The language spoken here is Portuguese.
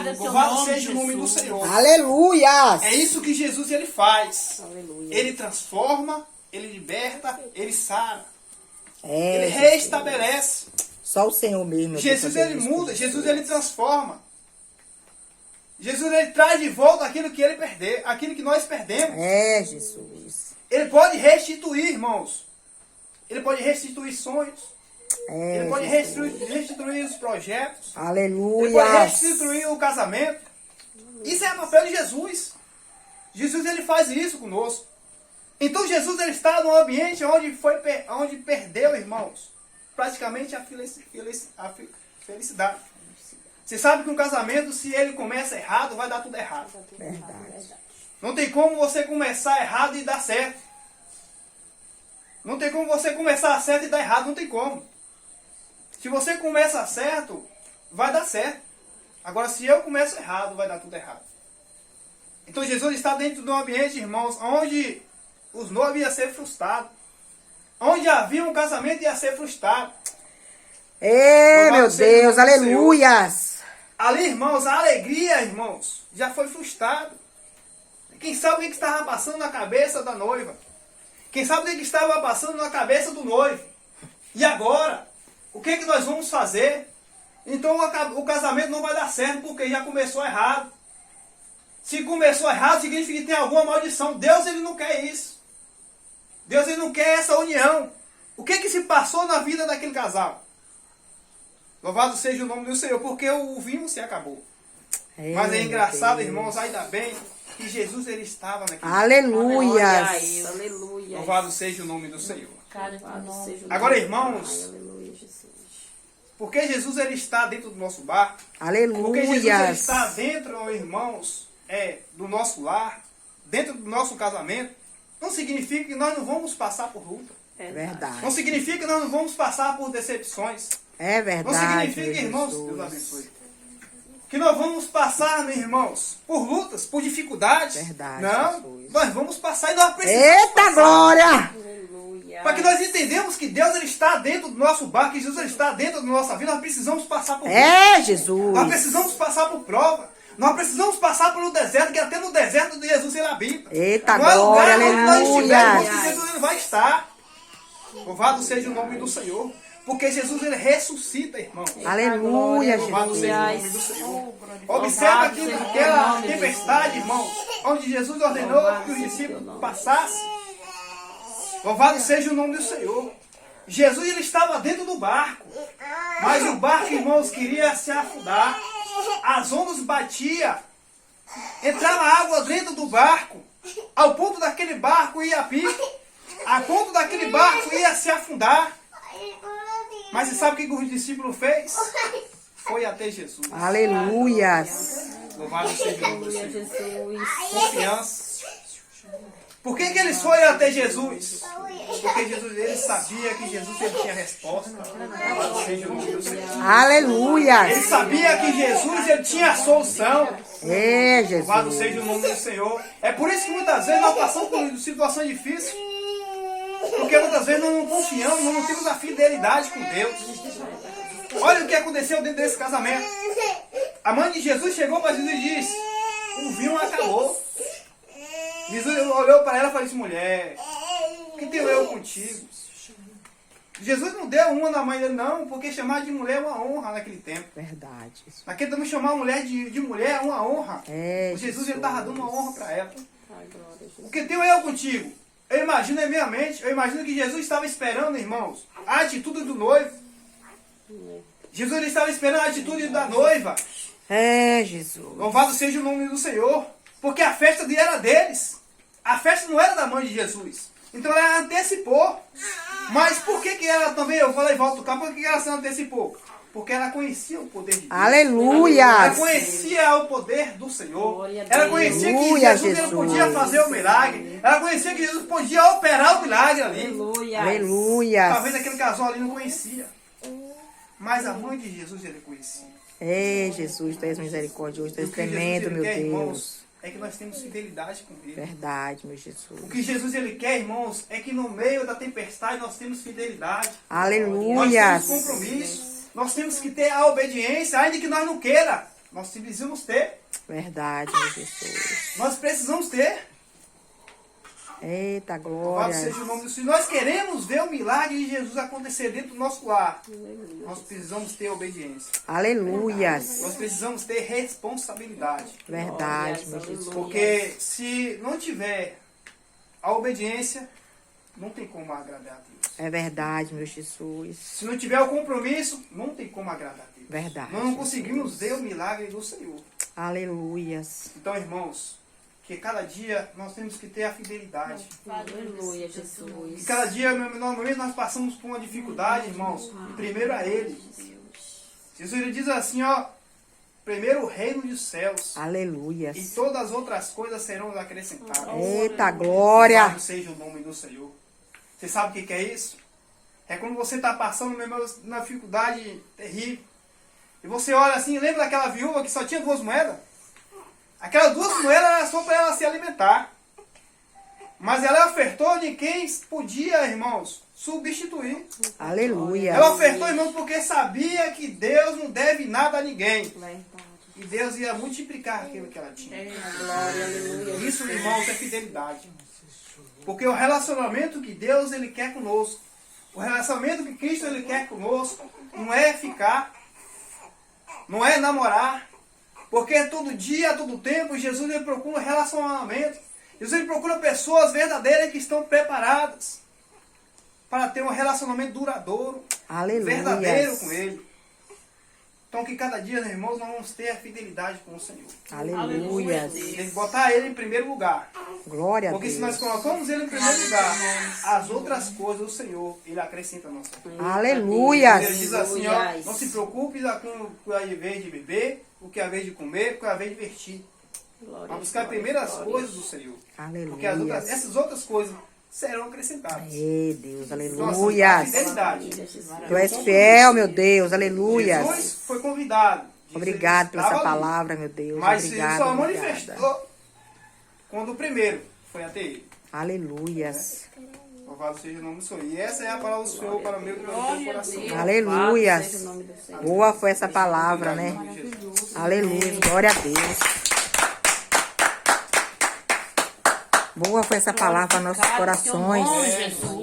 Louvado é o teu Louvado nome, seja o nome do Jesus. Senhor. Aleluia! É isso que Jesus ele faz. Aleluia. Ele transforma, ele liberta, ele sara. É, Ele reestabelece. só o Senhor mesmo. Jesus ele muda, Jesus ele transforma. Jesus ele traz de volta aquilo que ele perdeu, aquilo que nós perdemos. É, Jesus. Ele pode restituir, irmãos. Ele pode restituir sonhos. É, Ele pode Jesus. restituir os projetos. Ele Aleluia. pode restituir o casamento. Isso é o papel de Jesus. Jesus ele faz isso conosco. Então Jesus ele está num ambiente onde perdeu, irmãos, praticamente a felicidade. Você sabe que um casamento, se ele começa errado, vai dar tudo errado. Verdade. Não tem como você começar errado e dar certo. Não tem como você começar certo e dar errado, não tem como. Se você começa certo, vai dar certo. Agora, se eu começo errado, vai dar tudo errado. Então, Jesus está dentro de um ambiente, irmãos, onde os noivos iam ser frustrados. Onde havia um casamento ia ser frustrado. É, Louvado meu seja o Deus, nome do aleluias. Ali, irmãos, a alegria, irmãos, já foi frustrada. Quem sabe o que estava passando na cabeça da noiva? Quem sabe o que estava passando na cabeça do noivo? E agora? O que nós vamos fazer? Então o casamento não vai dar certo porque já começou errado. Se começou errado, significa que tem alguma maldição. Deus ele não quer isso. Deus ele não quer essa união. O que se passou na vida daquele casal? Louvado seja o nome do Senhor, porque o vinho se acabou. Mas é engraçado, irmãos, ainda bem que Jesus ele estava naquele Aleluias. Aleluia. Louvado seja o nome do Senhor. Louvado seja o Agora, nome. irmãos, Aleluia, Jesus. porque Jesus ele está dentro do nosso barco, porque Jesus ele Aleluias. está dentro, irmãos, do nosso lar, dentro do nosso casamento, não significa que nós não vamos passar por luta. É verdade. Não significa que nós não vamos passar por decepções. É Não verdade. significa, meu irmãos, Jesus. Deus abençoe, que nós vamos passar, meus irmãos, por lutas, por dificuldades. Verdade, Não, Jesus. nós vamos passar e nós precisamos Eita passar. glória! Aleluia. Para que nós entendamos que Deus ele está dentro do nosso barco, que Jesus ele está dentro da nossa vida, nós precisamos passar por luta. É, Jesus. Nós precisamos passar por prova. Nós precisamos passar pelo deserto, que até no deserto de Jesus ele habita. Eita Não é lugar glória, onde nós estivermos, aleluia. que Jesus ele vai estar. Louvado seja o nome do Senhor. Porque Jesus ele ressuscita, irmão. Aleluia, Louvado seja o nome do Jesus. Senhor. Observa aquela tempestade, irmãos, onde Jesus ordenou que os discípulos passassem. Louvado seja o nome do Senhor. Jesus ele estava dentro do barco, mas o barco, irmãos, queria se afundar. As ondas batiam, entrava água dentro do barco, ao ponto daquele barco ia a pique, a ponto daquele barco ia se afundar. Mas você sabe o que os discípulos fez? Foi até Jesus. Aleluias. Louvado seja o nome do Aleluia, Senhor. Jesus. Confiança. Por que eles foram até Jesus? Porque Jesus ele sabia que Jesus ele tinha resposta. Louvado seja o nome do Senhor. Ele Aleluias. sabia que Jesus ele tinha a solução. É, Louvado Jesus. seja o nome do Senhor. É por isso que muitas vezes nós passamos por situações difíceis. Porque muitas vezes nós não confiamos, nós não temos a fidelidade com Deus. Olha o que aconteceu dentro desse casamento. A mãe de Jesus chegou para Jesus e disse: o vinho acabou. Jesus olhou para ela e falou assim: mulher, o que tenho eu contigo? Jesus não deu uma na mãe dele, não, porque chamar de mulher é uma honra naquele tempo. Verdade. Naquele tempo chamar a mulher de mulher é uma honra. É, Jesus ele estava dando uma honra para ela. Ai, glória, Jesus. O que tenho eu contigo? Eu imagino em minha mente, eu imagino que Jesus estava esperando, irmãos, a atitude do noivo. Jesus ele estava esperando a atitude da noiva. É, Jesus. Louvado seja o nome do Senhor. Porque a festa era deles. A festa não era da mãe de Jesus. Então ela antecipou. Mas por que ela também, eu falei, volta do campo, por que ela se antecipou? Porque ela conhecia o poder de Deus. Ela Aleluias. conhecia o poder do Senhor. Glória a Ela Deus. conhecia que Aleluia, Jesus ele Jesus. podia fazer o milagre. Ela conhecia que Jesus podia operar o milagre ali. Aleluia. Aleluias. Talvez aquele casal ali não conhecia. Mas a mãe de Jesus ele conhecia. É, Jesus, tu és misericordioso, tu és O que Jesus, tremendo, ele meu quer, Deus. irmãos, é que nós temos fidelidade com Ele. Verdade, meu Jesus. O que Jesus ele quer, irmãos, é que no meio da tempestade nós temos fidelidade. Nós Aleluias. temos compromisso. Nós temos que ter a obediência, ainda que nós não queira. Nós precisamos ter. Verdade, meu Jesus. Nós precisamos ter. Eita, Louvado glória. seja o nome do Senhor. Nós queremos ver o milagre de Jesus acontecer dentro do nosso lar. Aleluia. Nós precisamos ter obediência. Aleluias. Nós precisamos ter responsabilidade. Verdade, meu Glórias, Jesus. aleluia. Porque se não tiver a obediência, não tem como agradar a Deus. É verdade, meu Jesus. Se não tiver o compromisso, não tem como agradar a Deus. Verdade. Nós não conseguimos ver o milagre do Senhor. Aleluias. Então, irmãos, que cada dia nós temos que ter a fidelidade. Aleluia, Que Jesus. cada dia, normalmente, nós passamos por uma dificuldade, irmãos. E primeiro a Ele. Jesus ele diz assim, ó. Primeiro o reino dos céus. E Aleluias. todas as outras coisas serão acrescentadas. Eita, glória. Louvado seja o nome do Senhor. Você sabe o que é isso? É quando você está passando uma dificuldade terrível. E você olha assim, lembra daquela viúva que só tinha 2 moedas? Aquelas 2 moedas era só para ela se alimentar. Mas ela ofertou de quem podia, irmãos, substituir. Aleluia. Ela ofertou, irmãos, porque sabia que Deus não deve nada a ninguém. Verdade. E Deus ia multiplicar aquilo que ela tinha. Glória, aleluia. Isso, irmãos, é fidelidade. Porque o relacionamento que Deus ele quer conosco, o relacionamento que Cristo ele quer conosco, não é ficar, não é namorar. Porque todo dia, todo tempo, Jesus ele procura um relacionamento. Jesus ele procura pessoas verdadeiras que estão preparadas para ter um relacionamento duradouro, verdadeiro com Aleluia. Ele. Então que cada dia, meus irmãos, nós vamos ter a fidelidade com o Senhor. Aleluia. Tem que botar Ele em primeiro lugar. Glória a Porque se nós Deus. colocamos Ele em primeiro lugar, as outras coisas o Senhor, Ele acrescenta a nossa vida. Aleluia. Ele diz assim, ó, não se preocupe com o que é a vez de beber, o que é a vez de comer, o que é a vez de vestir. Vamos buscar primeiro as coisas do Senhor. Porque Aleluia. essas outras coisas serão acrescentadas. Ei, Deus, Então, assim, a aleluia. fidelidade. Tu és fiel, meu Deus, aleluia. Jesus foi convidado. Jesus Obrigado por essa estava ali. palavra, meu Deus. Mas ele Obrigado, só obrigada. manifestou quando o primeiro foi até ele. Aleluias. Louvado seja o nome do Senhor. E essa é a palavra do Senhor para o meu e para o teu coração. Aleluias. Seja o nome do Senhor. Boa foi essa palavra, né? Em nome de Jesus. Aleluia. Glória a Deus. Boa foi essa palavra para nossos corações. Jesus.